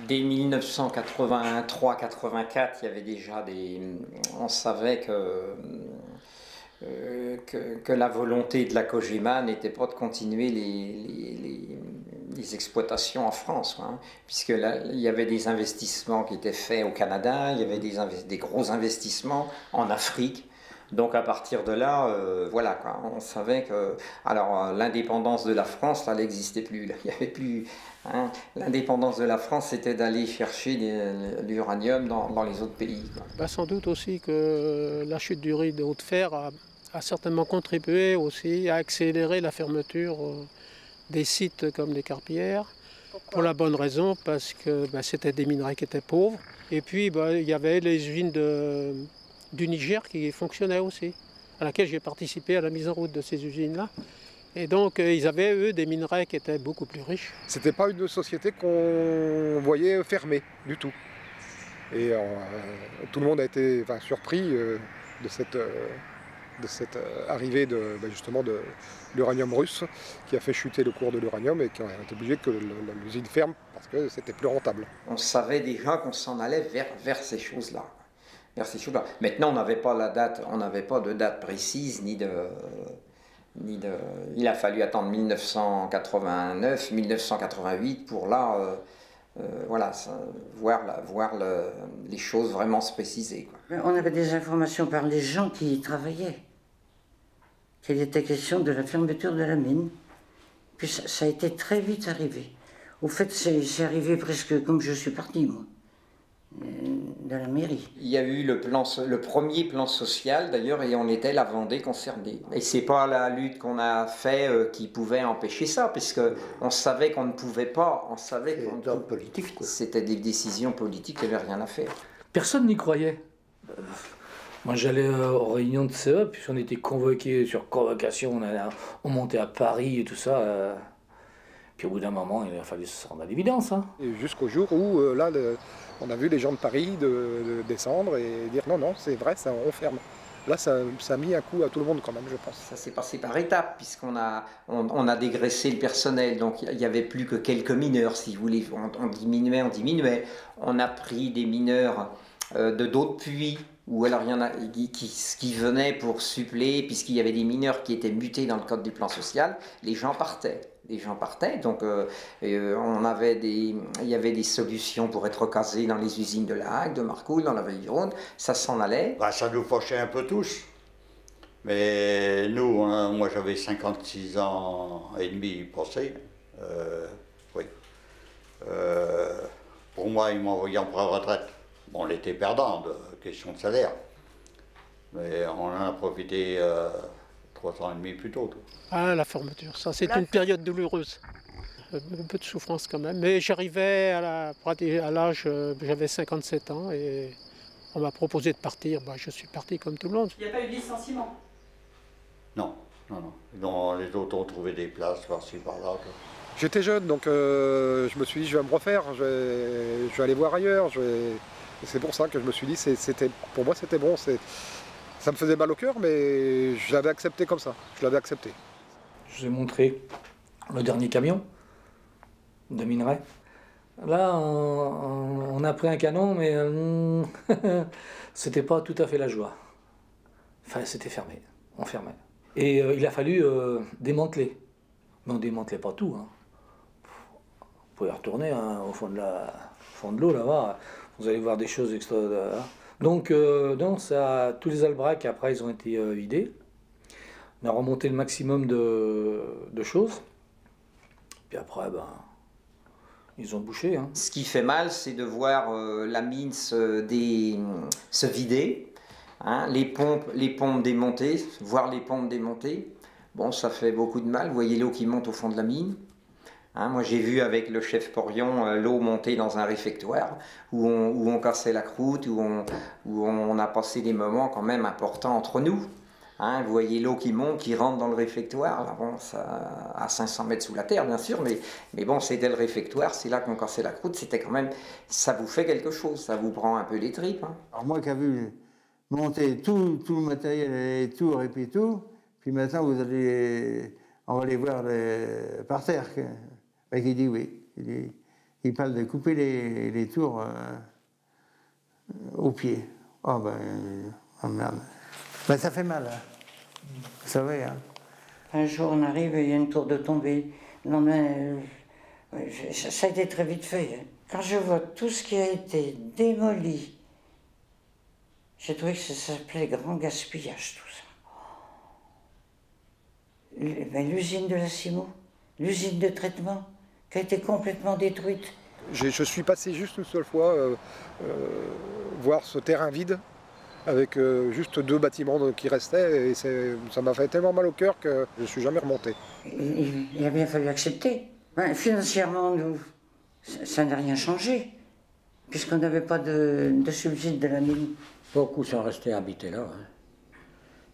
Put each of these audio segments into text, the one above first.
Dès 1983-84, il y avait déjà on savait que la volonté de la Cogema n'était pas de continuer les exploitations en France, hein, puisque là, il y avait des investissements qui étaient faits au Canada, il y avait des gros investissements en Afrique. Donc à partir de là, voilà, quoi, on savait que l'indépendance de la France, là, elle n'existait plus. Là, il y avait plus, hein, l'indépendance de la France, c'était d'aller chercher l'uranium dans les autres pays, quoi. Bah, sans doute aussi que la chute du riz de Haute-Fer a certainement contribué aussi à accélérer la fermeture des sites comme les Carpières. Pour la bonne raison, parce que bah, c'était des minerais qui étaient pauvres. Et puis bah, il y avait les usines du Niger qui fonctionnaient aussi, à laquelle j'ai participé à la mise en route de ces usines-là. Et donc ils avaient, eux, des minerais qui étaient beaucoup plus riches. C'était pas une société qu'on voyait fermée du tout. Et tout le monde a été surpris de cette arrivée justement de l'uranium russe qui a fait chuter le cours de l'uranium et qui a été obligé que l'usine ferme parce que c'était plus rentable. On savait déjà qu'on s'en allait vers ces choses-là. Maintenant, on n'avait pas de date précise, il a fallu attendre 1989, 1988 pour là, voir les choses vraiment se préciser, quoi. On avait des informations par les gens qui y travaillaient, qu'il était question de la fermeture de la mine. Puis ça a été très vite arrivé. Au fait, c'est arrivé presque comme je suis parti, moi, de la mairie. Il y a eu le premier plan social, d'ailleurs, et on était la Vendée concernée. Et c'est pas la lutte qu'on a fait qui pouvait empêcher ça, puisque on savait qu'on ne pouvait pas, c'était des décisions politiques qui n'avaient rien à faire. Personne n'y croyait. Moi, j'allais aux réunions de CE, puis on était convoqués sur convocation, on montait à Paris et tout ça. Puis au bout d'un moment, il a fallu se rendre à l'évidence. Hein. Jusqu'au jour où, on a vu les gens de Paris de descendre et dire non, non, c'est vrai, ça, on ferme. Là, ça a mis un coup à tout le monde quand même, je pense. Ça s'est passé par étapes, puisqu'on a dégraissé le personnel, donc il n'y avait plus que quelques mineurs, si vous voulez. On diminuait. On a pris des mineurs de d'autres puits, ou alors il y en a qui venaient pour suppléer, puisqu'il y avait des mineurs qui étaient mutés dans le cadre du plan social, les gens partaient. Donc il y avait des solutions pour être casés dans les usines de La Hague, de Marcoule, dans la Vallée du Rhône, ça s'en allait. Bah, ça nous fâchait un peu tous, mais nous, hein, moi j'avais 56 ans et demi passé, oui. Pour moi, ils m'ont envoyé en pré-retraite. Bon, on était perdant de question de salaire, mais on en a profité 3 ans et demi plus tôt. Ah, la fermeture, ça c'est une période douloureuse. Un peu de souffrance quand même. Mais j'arrivais à l'âge, j'avais 57 ans et on m'a proposé de partir. Bah, je suis parti comme tout le monde. Il n'y a pas eu de licenciement? Non. Les autres ont trouvé des places par-ci, par-là. J'étais jeune, donc je me suis dit je vais me refaire, je vais aller voir ailleurs. C'est pour ça que je me suis dit, pour moi c'était bon. Ça me faisait mal au cœur, mais je l'avais accepté comme ça. Je l'avais accepté. Je vous ai montré le dernier camion de minerais. Là, on a pris un canon, mais c'était pas tout à fait la joie. Enfin, c'était fermé, on fermait. Et il a fallu démanteler. Mais on démantelait pas tout. Hein. Vous pouvez retourner hein, au fond de l'eau là-bas. Vous allez voir des choses extra. Donc, tous les albracs après ils ont été vidés. On a remonté le maximum de choses. Puis après, ils ont bouché. Hein. Ce qui fait mal, c'est de voir la mine se vider, hein, les pompes démontées, voir les pompes démontées. Bon, ça fait beaucoup de mal. Vous voyez l'eau qui monte au fond de la mine. Hein, moi, j'ai vu avec le chef Porion l'eau monter dans un réfectoire où on cassait la croûte, où on a passé des moments quand même importants entre nous. Hein, vous voyez l'eau qui monte, qui rentre dans le réfectoire, là, bon, ça, à 500 mètres sous la terre bien sûr, mais bon, c'était le réfectoire, c'est là qu'on cassait la croûte, c'était quand même, ça vous fait quelque chose, ça vous prend un peu les tripes. Hein. Alors moi qui ai vu monter tout le matériel et tout, et tout, puis maintenant on va les voir par terre. Il dit oui, il il parle de couper les tours au pied. Oh ben, oh merde. Ben ça fait mal, hein. Vous savez, hein. Un jour, on arrive et il y a une tour de tombée. Le lendemain, ça a été très vite fait. Hein. Quand je vois tout ce qui a été démoli, j'ai trouvé que ça s'appelait grand gaspillage, tout ça. L'usine de la Cimo, l'usine de traitement, qui a été complètement détruite. Je suis passé juste une seule fois voir ce terrain vide avec juste 2 bâtiments qui restaient et ça m'a fait tellement mal au cœur que je ne suis jamais remonté. Il a bien fallu accepter. Ben, financièrement, nous, ça n'a rien changé, puisqu'on n'avait pas de subside de la mine. Beaucoup sont restés habités là. Hein.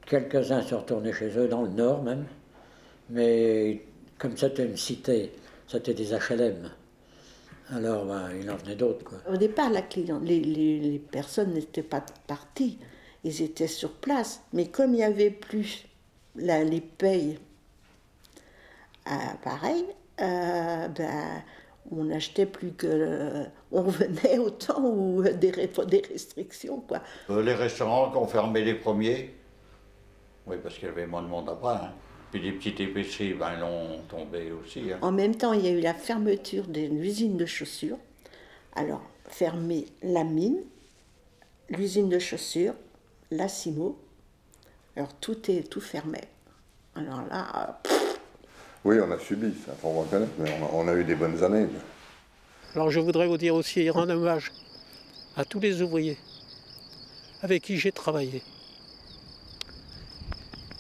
Quelques-uns sont retournés chez eux, dans le nord même. Mais comme c'était une cité, c'était des HLM. Alors, ben, il en venait d'autres, quoi. Au départ, les personnes n'étaient pas parties, ils étaient sur place. Mais comme il n'y avait plus les payes pareil, ben, on n'achetait plus que... on revenait au temps où des restrictions, quoi. Les restaurants qui ont fermé les premiers, oui, parce qu'il y avait moins de monde après. Hein. Puis les petites épiceries, ben, elles ont tombé aussi. Hein. En même temps, il y a eu la fermeture d'une usine de chaussures. Alors, fermer la mine, l'usine de chaussures, la Cimo. Alors, tout fermait. Alors là... Oui, on a subi, ça, faut reconnaître, mais on a eu des bonnes années. Alors, je voudrais vous dire aussi, rendre hommage à tous les ouvriers avec qui j'ai travaillé.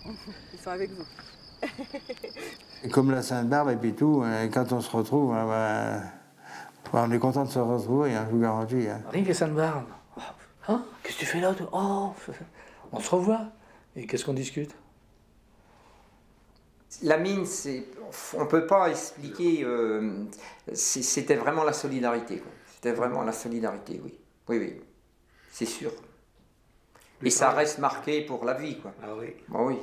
Ils sont avec vous. Et comme la Sainte-Barbe et puis tout, quand on se retrouve, on est content de se retrouver, hein, je vous garantis. Hein. Rien que Sainte-Barbe. Hein? Qu'est-ce que tu fais là? Oh, on se revoit. Et qu'est-ce qu'on discute? La mine, on ne peut pas expliquer, c'était vraiment la solidarité. C'était vraiment la solidarité, oui. Oui, oui, c'est sûr. Et ça reste marqué pour la vie, quoi. Ah oui. Ah oui.